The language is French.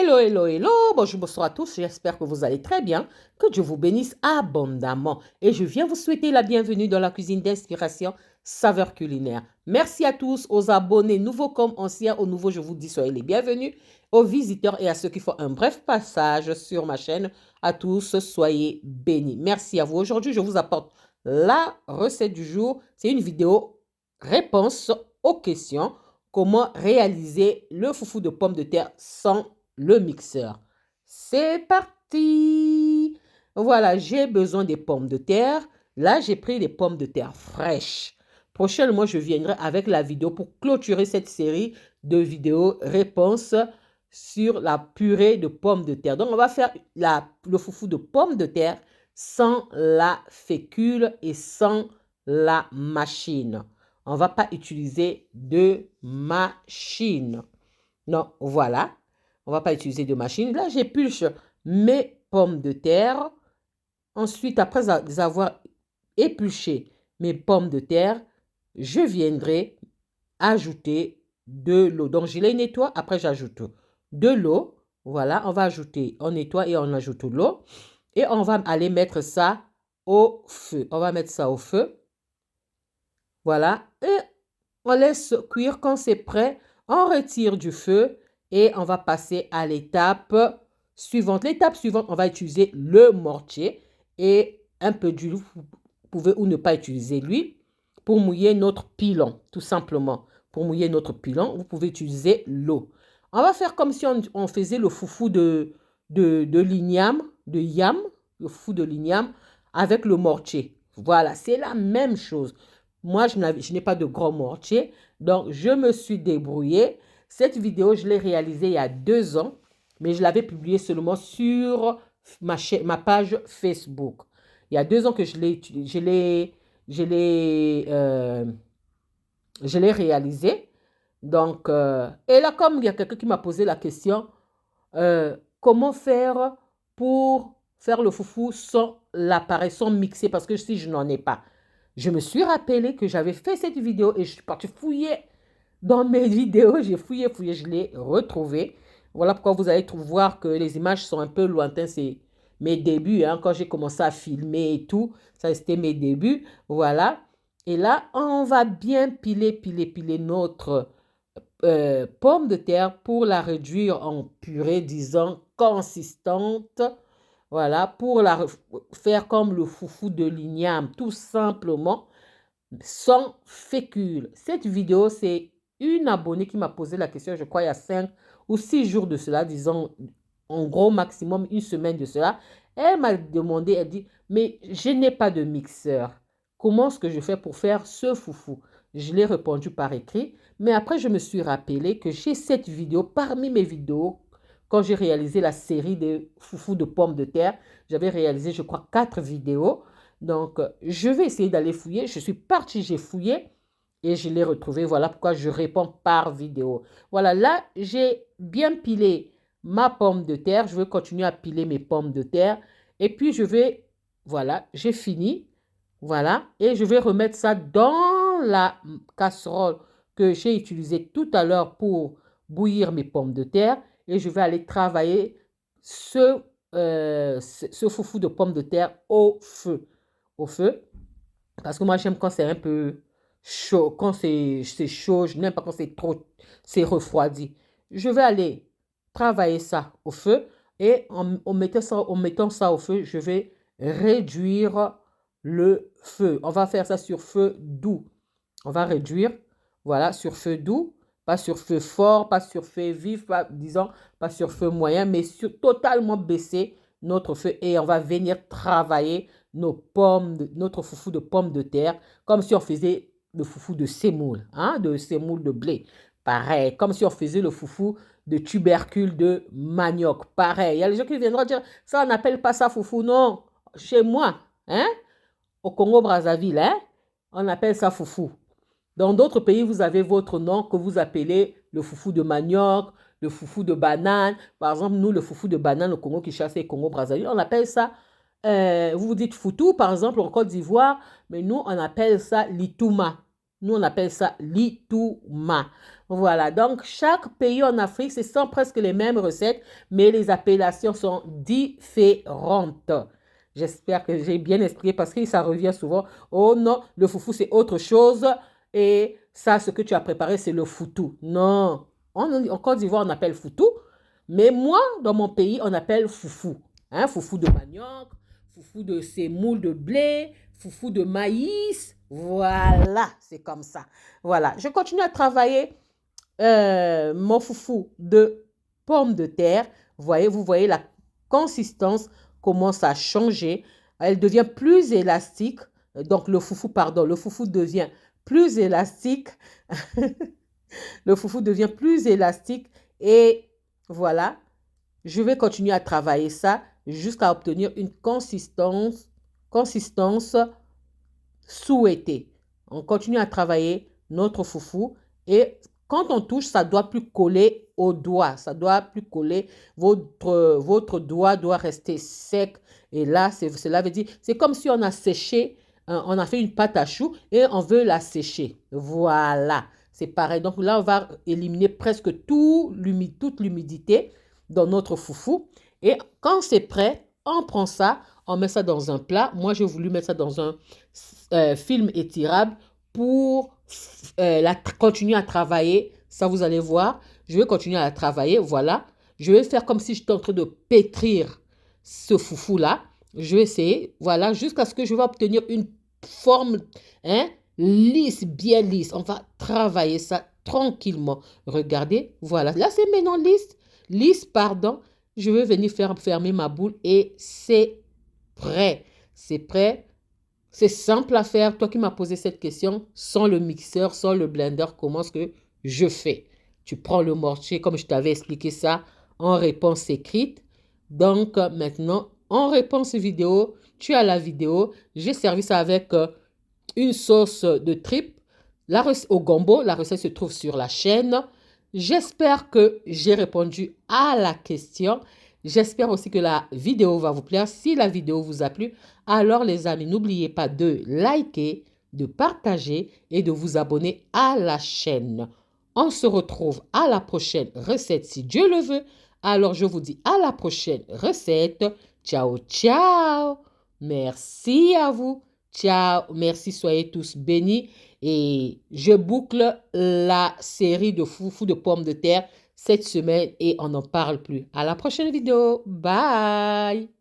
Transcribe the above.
Hello, hello, hello, bonjour, bonsoir à tous, j'espère que vous allez très bien, que Dieu vous bénisse abondamment et je viens vous souhaiter la bienvenue dans la cuisine d'inspiration saveur culinaire. Merci à tous, aux abonnés, nouveaux comme anciens, aux nouveaux, je vous dis soyez les bienvenus, aux visiteurs et à ceux qui font un bref passage sur ma chaîne, à tous, soyez bénis. Merci à vous. Aujourd'hui, je vous apporte la recette du jour, c'est une vidéo réponse aux questions. Comment réaliser le foufou de pommes de terre sans le mixeur. C'est parti! Voilà, j'ai besoin des pommes de terre. Là, j'ai pris des pommes de terre fraîches. Prochainement, je viendrai avec la vidéo pour clôturer cette série de vidéos réponses sur la purée de pommes de terre. Donc, on va faire le foufou de pommes de terre sans la fécule et sans la machine. On ne va pas utiliser de machine. Non, voilà. On ne va pas utiliser de machine. Là, j'épulche mes pommes de terre. Ensuite, après les avoir épluché mes pommes de terre, je viendrai ajouter de l'eau. Donc, je les nettoie. Après, j'ajoute de l'eau. Voilà, on va ajouter, on nettoie et on ajoute de l'eau. Et on va aller mettre ça au feu. On va mettre ça au feu. Voilà. Et on laisse cuire. Quand c'est prêt, on retire du feu et on va passer à l'étape suivante. L'étape suivante, on va utiliser le mortier et un peu d'huile. Vous pouvez ou ne pas utiliser l'huile pour mouiller notre pilon, tout simplement. Pour mouiller notre pilon, vous pouvez utiliser l'eau. On va faire comme si on faisait le foufou de l'igname, de yam, le foufou de l'igname avec le mortier. Voilà, c'est la même chose. Moi, je n'ai pas de gros mortier, donc je me suis débrouillée. Cette vidéo, je l'ai réalisée il y a 2 ans, mais je l'avais publiée seulement sur ma page Facebook. Il y a 2 ans que je l'ai réalisée. Donc, et là, comme il y a quelqu'un qui m'a posé la question, comment faire pour faire le foufou sans l'appareil, sans mixer, parce que si je n'en ai pas. Je me suis rappelé que j'avais fait cette vidéo et je suis partie fouiller dans mes vidéos. J'ai fouillé, je l'ai retrouvée. Voilà pourquoi vous allez voir que les images sont un peu lointaines. C'est mes débuts, hein, quand j'ai commencé à filmer et tout. Ça, c'était mes débuts. Voilà. Et là, on va bien piler notre pomme de terre pour la réduire en purée, disons, consistante. Voilà, pour la faire comme le foufou de l'igname, tout simplement, sans fécule. Cette vidéo, c'est une abonnée qui m'a posé la question, je crois, il y a 5 ou 6 jours de cela, disons, en gros, maximum 1 semaine de cela. Elle m'a demandé, elle dit, mais je n'ai pas de mixeur. Comment est-ce que je fais pour faire ce foufou? Je l'ai répondu par écrit, mais après, je me suis rappelé que j'ai cette vidéo parmi mes vidéos. Quand j'ai réalisé la série de foufou de pommes de terre, j'avais réalisé, je crois, 4 vidéos. Donc, je vais essayer d'aller fouiller. Je suis partie, j'ai fouillé et je l'ai retrouvé. Voilà pourquoi je réponds par vidéo. Voilà, là, j'ai bien pilé ma pomme de terre. Je vais continuer à piler mes pommes de terre. Et puis, voilà, j'ai fini. Voilà, et je vais remettre ça dans la casserole que j'ai utilisée tout à l'heure pour bouillir mes pommes de terre. Et je vais aller travailler ce foufou de pommes de terre au feu. Parce que moi, j'aime quand c'est un peu chaud. Quand c'est chaud, je n'aime pas quand c'est refroidi. Je vais aller travailler ça au feu. Et en mettant ça au feu, je vais réduire le feu. On va faire ça sur feu doux. On va réduire, voilà, sur feu doux. Pas sur feu fort, pas sur feu vif, disons, pas sur feu moyen, mais totalement baisser notre feu. Et on va venir travailler notre foufou de pommes de terre, comme si on faisait le foufou de semoule, hein, de semoule de blé. Pareil, comme si on faisait le foufou de tubercules de manioc. Pareil, il y a les gens qui viendront dire, ça, on n'appelle pas ça foufou. Non, chez moi, hein, au Congo-Brazzaville, hein, on appelle ça foufou. Dans d'autres pays, vous avez votre nom que vous appelez le foufou de manioc, le foufou de banane. Par exemple, nous, le foufou de banane au Congo-Kinshasa et Congo-Brazzaville, on appelle ça, vous dites foutou, par exemple, en Côte d'Ivoire, mais nous, on appelle ça litouma. Nous, on appelle ça l'itouma. Voilà, donc chaque pays en Afrique, ce sont presque les mêmes recettes, mais les appellations sont différentes. J'espère que j'ai bien expliqué parce que ça revient souvent. Oh non, le foufou, c'est autre chose. Et ça, ce que tu as préparé, c'est le foutou. Non, en Côte d'Ivoire, on appelle foutou. Mais moi, dans mon pays, on appelle foufou. Hein, foufou de manioc, foufou de semoule de blé, foufou de maïs. Voilà, c'est comme ça. Voilà, je continue à travailler mon foufou de pommes de terre. Vous voyez la consistance commence à changer. Elle devient plus élastique. Donc le foufou, pardon, le foufou devient plus élastique. Le foufou devient plus élastique et voilà, je vais continuer à travailler ça jusqu'à obtenir une consistance souhaitée. On continue à travailler notre foufou et quand on touche, ça ne doit plus coller au doigt. Ça ne doit plus coller. Votre doigt doit rester sec. Et là, cela veut dire, c'est comme si on a séché, on a fait une pâte à choux et on veut la sécher. Voilà, c'est pareil. Donc là, on va éliminer presque toute l'humidité dans notre foufou. Et quand c'est prêt, on prend ça, on met ça dans un plat. Moi, j'ai voulu mettre ça dans un film étirable pour continuer à travailler. Ça, vous allez voir. Je vais continuer à travailler. Voilà. Je vais faire comme si j'étais en train de pétrir ce foufou-là. Je vais essayer. Voilà. Jusqu'à ce que je vais obtenir une forme lisse, bien lisse. On va travailler ça tranquillement. Regardez. Voilà. Là, c'est maintenant lisse. Lisse, pardon. Je vais venir fermer ma boule et c'est prêt. C'est prêt. C'est simple à faire. Toi qui m'as posé cette question, sans le mixeur, sans le blender, comment est-ce que je fais? Tu prends le mortier, comme je t'avais expliqué ça, en réponse écrite. Donc, maintenant, en réponse vidéo, tu as la vidéo. J'ai servi ça avec une sauce de tripe au gombo. La recette se trouve sur la chaîne. J'espère que j'ai répondu à la question. J'espère aussi que la vidéo va vous plaire. Si la vidéo vous a plu, alors les amis, n'oubliez pas de liker, de partager et de vous abonner à la chaîne. On se retrouve à la prochaine recette si Dieu le veut. Alors je vous dis à la prochaine recette. Ciao, ciao. Merci à vous. Ciao. Merci, soyez tous bénis. Et je boucle la série de foufou de pommes de terre cette semaine et on n'en parle plus. À la prochaine vidéo. Bye.